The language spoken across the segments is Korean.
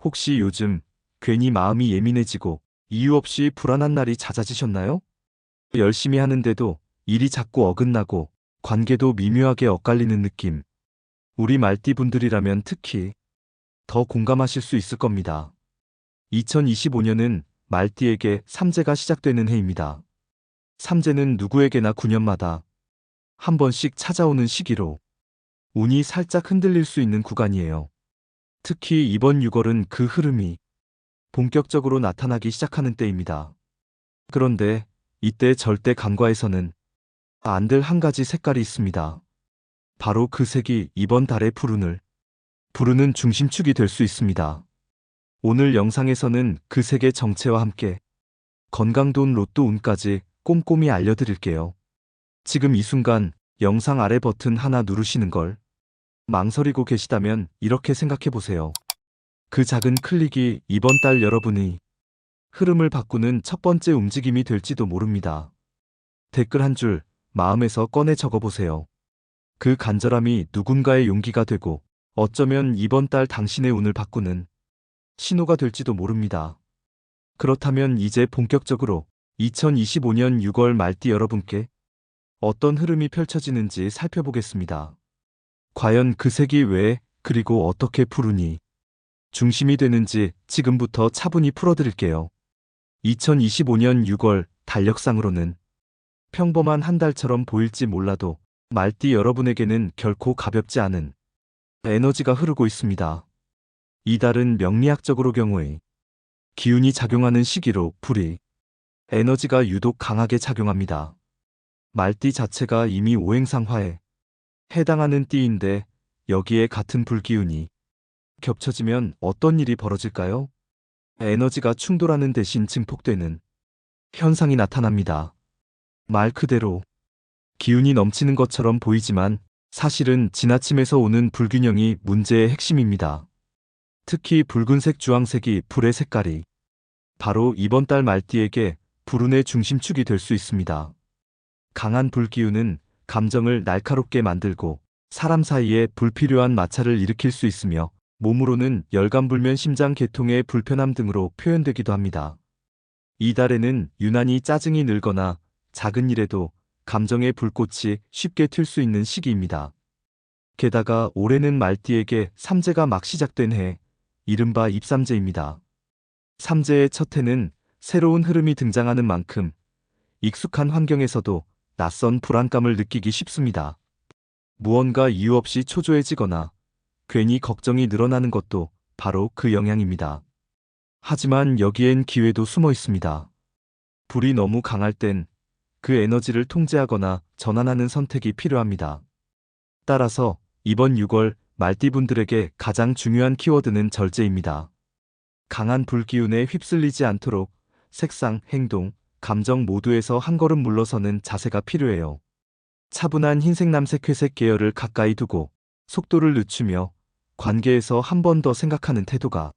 혹시 요즘 괜히 마음이 예민해지고 이유 없이 불안한 날이 잦아지셨나요? 열심히 하는데도 일이 자꾸 어긋나고 관계도 미묘하게 엇갈리는 느낌. 우리 말띠분들이라면 특히 더 공감하실 수 있을 겁니다. 2025년은 말띠에게 삼재가 시작되는 해입니다. 삼재는 누구에게나 9년마다 한 번씩 찾아오는 시기로 운이 살짝 흔들릴 수 있는 구간이에요. 특히 이번 6월은 그 흐름이 본격적으로 나타나기 시작하는 때입니다. 그런데 이때 절대 간과해서는 안 될 한 가지 색깔이 있습니다. 바로 그 색이 이번 달의 불운을 부르는 중심축이 될 수 있습니다. 오늘 영상에서는 그 색의 정체와 함께 건강돈 로또 운까지 꼼꼼히 알려드릴게요. 지금 이 순간 영상 아래 버튼 하나 누르시는 걸 망설이고 계시다면 이렇게 생각해 보세요. 그 작은 클릭이 이번 달 여러분의 흐름을 바꾸는 첫 번째 움직임이 될지도 모릅니다. 댓글 한 줄 마음에서 꺼내 적어보세요. 그 간절함이 누군가의 용기가 되고 어쩌면 이번 달 당신의 운을 바꾸는 신호가 될지도 모릅니다. 그렇다면 이제 본격적으로 2025년 6월 말띠 여러분께 어떤 흐름이 펼쳐지는지 살펴보겠습니다. 과연 그 색이 왜 그리고 어떻게 푸르니 중심이 되는지 지금부터 차분히 풀어드릴게요. 2025년 6월 달력상으로는 평범한 한 달처럼 보일지 몰라도 말띠 여러분에게는 결코 가볍지 않은 에너지가 흐르고 있습니다. 이 달은 명리학적으로 경우에 기운이 작용하는 시기로 불이 에너지가 유독 강하게 작용합니다. 말띠 자체가 이미 오행상화에 해당하는 띠인데 여기에 같은 불기운이 겹쳐지면 어떤 일이 벌어질까요? 에너지가 충돌하는 대신 증폭되는 현상이 나타납니다. 말 그대로 기운이 넘치는 것처럼 보이지만 사실은 지나침에서 오는 불균형이 문제의 핵심입니다. 특히 붉은색 주황색이 불의 색깔이 바로 이번 달 말띠에게 불운의 중심축이 될 수 있습니다. 강한 불기운은 감정을 날카롭게 만들고 사람 사이에 불필요한 마찰을 일으킬 수 있으며 몸으로는 열감불면 심장 계통의 불편함 등으로 표현되기도 합니다. 이 달에는 유난히 짜증이 늘거나 작은 일에도 감정의 불꽃이 쉽게 튈 수 있는 시기입니다. 게다가 올해는 말띠에게 삼재가 막 시작된 해, 이른바 입삼재입니다. 삼재의 첫 해는 새로운 흐름이 등장하는 만큼 익숙한 환경에서도 낯선 불안감을 느끼기 쉽습니다. 무언가 이유 없이 초조해지거나 괜히 걱정이 늘어나는 것도 바로 그 영향입니다. 하지만 여기엔 기회도 숨어 있습니다. 불이 너무 강할 땐 그 에너지를 통제하거나 전환하는 선택이 필요합니다. 따라서 이번 6월 말띠분들에게 가장 중요한 키워드는 절제입니다. 강한 불기운에 휩쓸리지 않도록 색상, 행동, 감정 모두에서 한 걸음 물러서는 자세가 필요해요. 차분한 흰색, 남색, 회색 계열을 가까이 두고 속도를 늦추며 관계에서 한 번 더 생각하는 태도가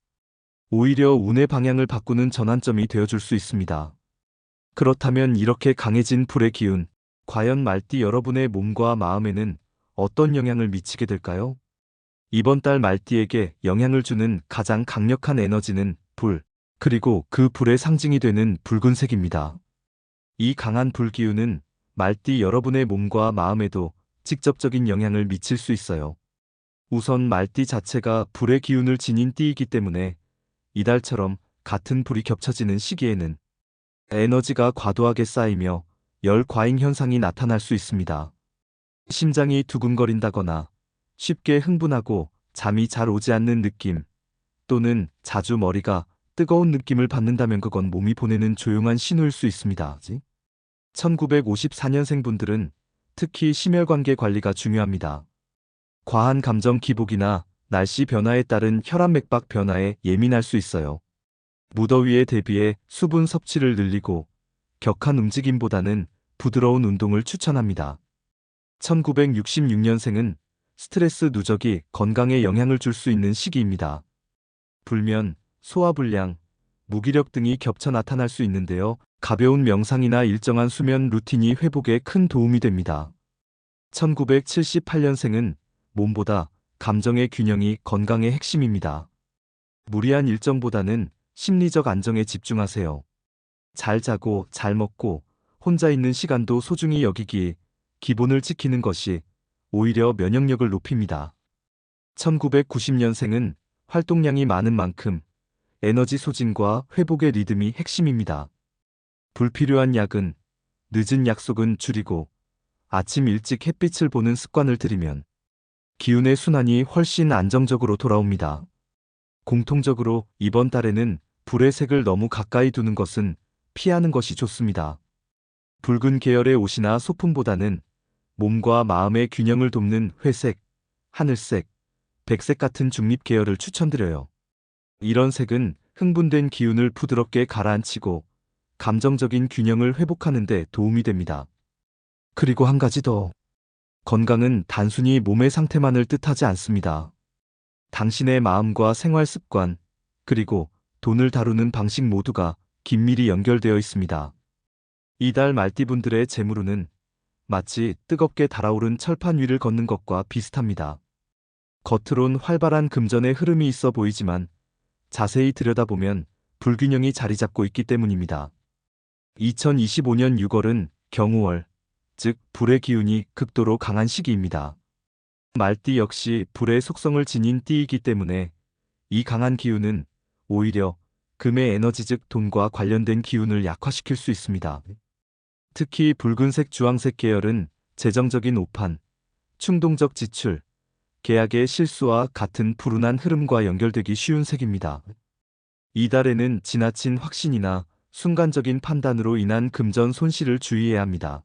오히려 운의 방향을 바꾸는 전환점이 되어줄 수 있습니다. 그렇다면 이렇게 강해진 불의 기운, 과연 말띠 여러분의 몸과 마음에는 어떤 영향을 미치게 될까요? 이번 달 말띠에게 영향을 주는 가장 강력한 에너지는 불, 그리고 그 불의 상징이 되는 붉은색입니다. 이 강한 불기운은 말띠 여러분의 몸과 마음에도 직접적인 영향을 미칠 수 있어요. 우선 말띠 자체가 불의 기운을 지닌 띠이기 때문에 이달처럼 같은 불이 겹쳐지는 시기에는 에너지가 과도하게 쌓이며 열 과잉 현상이 나타날 수 있습니다. 심장이 두근거린다거나 쉽게 흥분하고 잠이 잘 오지 않는 느낌, 또는 자주 머리가 뜨거운 느낌을 받는다면 그건 몸이 보내는 조용한 신호일 수 있습니다. 1954년생 분들은 특히 심혈관계 관리가 중요합니다. 과한 감정 기복이나 날씨 변화에 따른 혈압 맥박 변화에 예민할 수 있어요. 무더위에 대비해 수분 섭취를 늘리고 격한 움직임보다는 부드러운 운동을 추천합니다. 1966년생은 스트레스 누적이 건강에 영향을 줄 수 있는 시기입니다. 불면, 소화불량, 무기력 등이 겹쳐 나타날 수 있는데요. 가벼운 명상이나 일정한 수면 루틴이 회복에 큰 도움이 됩니다. 1978년생은 몸보다 감정의 균형이 건강의 핵심입니다. 무리한 일정보다는 심리적 안정에 집중하세요. 잘 자고 잘 먹고 혼자 있는 시간도 소중히 여기기에 기본을 지키는 것이 오히려 면역력을 높입니다. 1990년생은 활동량이 많은 만큼 에너지 소진과 회복의 리듬이 핵심입니다. 불필요한 야근, 늦은 약속은 줄이고 아침 일찍 햇빛을 보는 습관을 들이면 기운의 순환이 훨씬 안정적으로 돌아옵니다. 공통적으로 이번 달에는 불의 색을 너무 가까이 두는 것은 피하는 것이 좋습니다. 붉은 계열의 옷이나 소품보다는 몸과 마음의 균형을 돕는 회색, 하늘색, 백색 같은 중립 계열을 추천드려요. 이런 색은 흥분된 기운을 부드럽게 가라앉히고 감정적인 균형을 회복하는 데 도움이 됩니다. 그리고 한 가지 더. 건강은 단순히 몸의 상태만을 뜻하지 않습니다. 당신의 마음과 생활 습관, 그리고 돈을 다루는 방식 모두가 긴밀히 연결되어 있습니다. 이달 말띠분들의 재물운은 마치 뜨겁게 달아오른 철판 위를 걷는 것과 비슷합니다. 겉으론 활발한 금전의 흐름이 있어 보이지만 자세히 들여다보면 불균형이 자리 잡고 있기 때문입니다. 2025년 6월은 경우월, 즉 불의 기운이 극도로 강한 시기입니다. 말띠 역시 불의 속성을 지닌 띠이기 때문에 이 강한 기운은 오히려 금의 에너지 즉 돈과 관련된 기운을 약화시킬 수 있습니다. 특히 붉은색 주황색 계열은 재정적인 오판, 충동적 지출, 계약의 실수와 같은 불운한 흐름과 연결되기 쉬운 색입니다. 이달에는 지나친 확신이나 순간적인 판단으로 인한 금전 손실을 주의해야 합니다.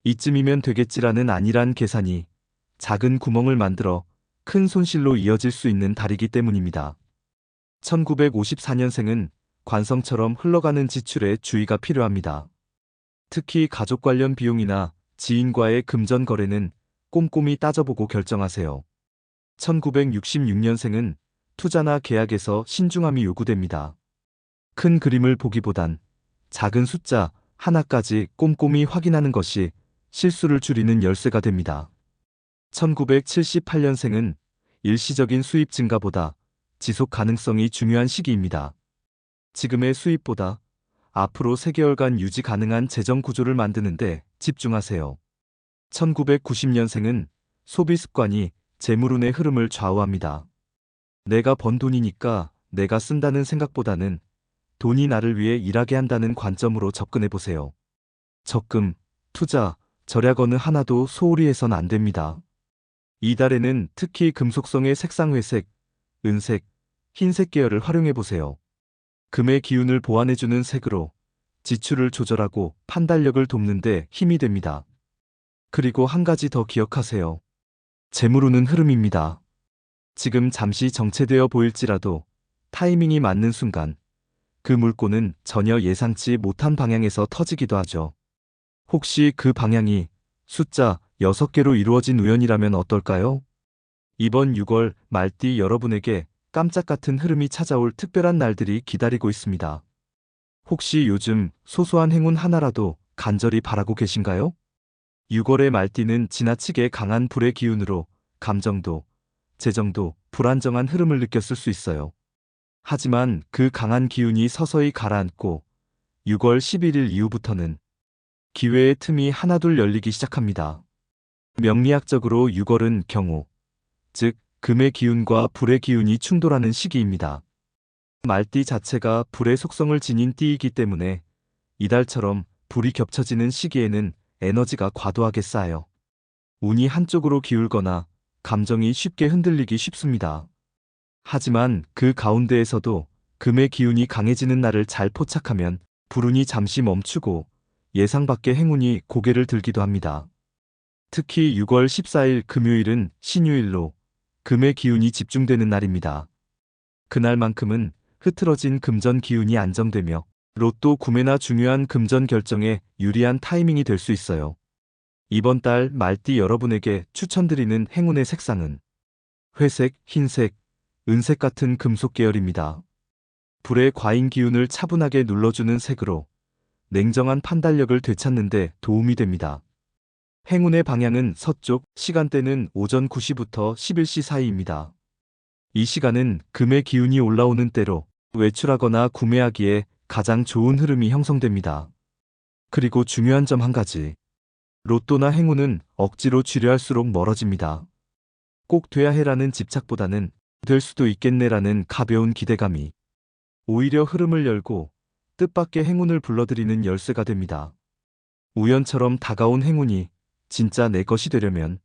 이쯤이면 되겠지라는 안일한 계산이 작은 구멍을 만들어 큰 손실로 이어질 수 있는 달이기 때문입니다. 1954년생은 관성처럼 흘러가는 지출에 주의가 필요합니다. 특히 가족 관련 비용이나 지인과의 금전 거래는 꼼꼼히 따져보고 결정하세요. 1966년생은 투자나 계약에서 신중함이 요구됩니다. 큰 그림을 보기보단 작은 숫자 하나까지 꼼꼼히 확인하는 것이 실수를 줄이는 열쇠가 됩니다. 1978년생은 일시적인 수입 증가보다 지속 가능성이 중요한 시기입니다. 지금의 수입보다 앞으로 3개월간 유지 가능한 재정 구조를 만드는 데 집중하세요. 1990년생은 소비 습관이 재물운의 흐름을 좌우합니다. 내가 번 돈이니까 내가 쓴다는 생각보다는 돈이 나를 위해 일하게 한다는 관점으로 접근해 보세요. 적금, 투자, 절약 어느 하나도 소홀히 해선 안 됩니다. 이달에는 특히 금속성의 색상 회색, 은색, 흰색 계열을 활용해 보세요. 금의 기운을 보완해주는 색으로 지출을 조절하고 판단력을 돕는 데 힘이 됩니다. 그리고 한 가지 더 기억하세요. 재물운은 흐름입니다. 지금 잠시 정체되어 보일지라도 타이밍이 맞는 순간 그 물꼬는 전혀 예상치 못한 방향에서 터지기도 하죠. 혹시 그 방향이 숫자 6개로 이루어진 우연이라면 어떨까요? 이번 6월 말띠 여러분에게 깜짝 같은 흐름이 찾아올 특별한 날들이 기다리고 있습니다. 혹시 요즘 소소한 행운 하나라도 간절히 바라고 계신가요? 6월의 말띠는 지나치게 강한 불의 기운으로 감정도, 재정도 불안정한 흐름을 느꼈을 수 있어요. 하지만 그 강한 기운이 서서히 가라앉고 6월 11일 이후부터는 기회의 틈이 하나둘 열리기 시작합니다. 명리학적으로 6월은 경우, 즉 금의 기운과 불의 기운이 충돌하는 시기입니다. 말띠 자체가 불의 속성을 지닌 띠이기 때문에 이달처럼 불이 겹쳐지는 시기에는 에너지가 과도하게 쌓여 운이 한쪽으로 기울거나 감정이 쉽게 흔들리기 쉽습니다. 하지만 그 가운데에서도 금의 기운이 강해지는 날을 잘 포착하면 불운이 잠시 멈추고 예상 밖의 행운이 고개를 들기도 합니다. 특히 6월 14일 금요일은 신유일로 금의 기운이 집중되는 날입니다. 그날만큼은 흐트러진 금전 기운이 안정되며 로또 구매나 중요한 금전 결정에 유리한 타이밍이 될 수 있어요. 이번 달 말띠 여러분에게 추천드리는 행운의 색상은 회색, 흰색, 은색 같은 금속 계열입니다. 불의 과잉 기운을 차분하게 눌러주는 색으로 냉정한 판단력을 되찾는 데 도움이 됩니다. 행운의 방향은 서쪽, 시간대는 오전 9시부터 11시 사이입니다. 이 시간은 금의 기운이 올라오는 때로 외출하거나 구매하기에 가장 좋은 흐름이 형성됩니다. 그리고 중요한 점 한 가지. 로또나 행운은 억지로 쥐려할수록 멀어집니다. 꼭 돼야 해라는 집착보다는 될 수도 있겠네라는 가벼운 기대감이 오히려 흐름을 열고 뜻밖의 행운을 불러들이는 열쇠가 됩니다. 우연처럼 다가온 행운이 진짜 내 것이 되려면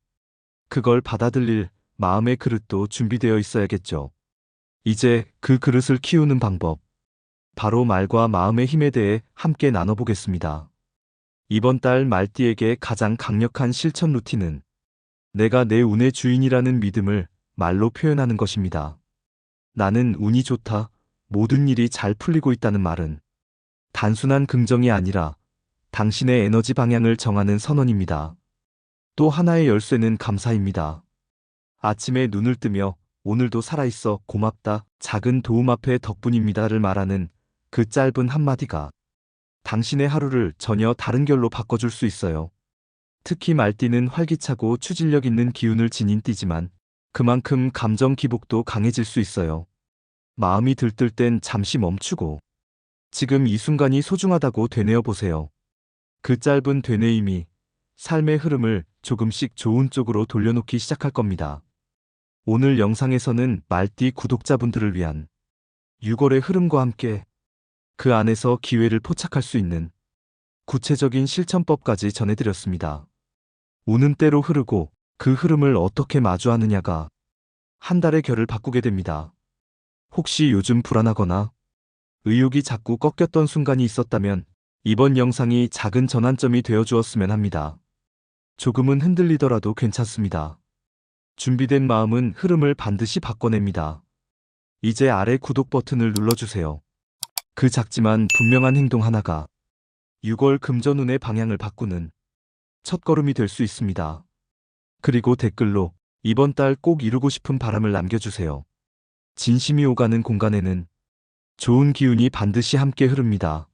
그걸 받아들일 마음의 그릇도 준비되어 있어야겠죠. 이제 그 그릇을 키우는 방법, 바로 말과 마음의 힘에 대해 함께 나눠보겠습니다. 이번 달 말띠에게 가장 강력한 실천 루틴은 내가 내 운의 주인이라는 믿음을 말로 표현하는 것입니다. 나는 운이 좋다, 모든 일이 잘 풀리고 있다는 말은 단순한 긍정이 아니라 당신의 에너지 방향을 정하는 선언입니다. 또 하나의 열쇠는 감사입니다. 아침에 눈을 뜨며 오늘도 살아있어 고맙다, 작은 도움 앞에 덕분입니다를 말하는 그 짧은 한마디가 당신의 하루를 전혀 다른 결로 바꿔줄 수 있어요. 특히 말띠는 활기차고 추진력 있는 기운을 지닌 띠지만 그만큼 감정 기복도 강해질 수 있어요. 마음이 들뜰 땐 잠시 멈추고 지금 이 순간이 소중하다고 되뇌어 보세요. 그 짧은 되뇌임이 삶의 흐름을 조금씩 좋은 쪽으로 돌려놓기 시작할 겁니다. 오늘 영상에서는 말띠 구독자분들을 위한 6월의 흐름과 함께 그 안에서 기회를 포착할 수 있는 구체적인 실천법까지 전해드렸습니다. 운은 때로 흐르고 그 흐름을 어떻게 마주하느냐가 한 달의 결을 바꾸게 됩니다. 혹시 요즘 불안하거나 의욕이 자꾸 꺾였던 순간이 있었다면 이번 영상이 작은 전환점이 되어 주었으면 합니다. 조금은 흔들리더라도 괜찮습니다. 준비된 마음은 흐름을 반드시 바꿔냅니다. 이제 아래 구독 버튼을 눌러주세요. 그 작지만 분명한 행동 하나가 6월 금전운의 방향을 바꾸는 첫걸음이 될 수 있습니다. 그리고 댓글로 이번 달 꼭 이루고 싶은 바람을 남겨주세요. 진심이 오가는 공간에는 좋은 기운이 반드시 함께 흐릅니다.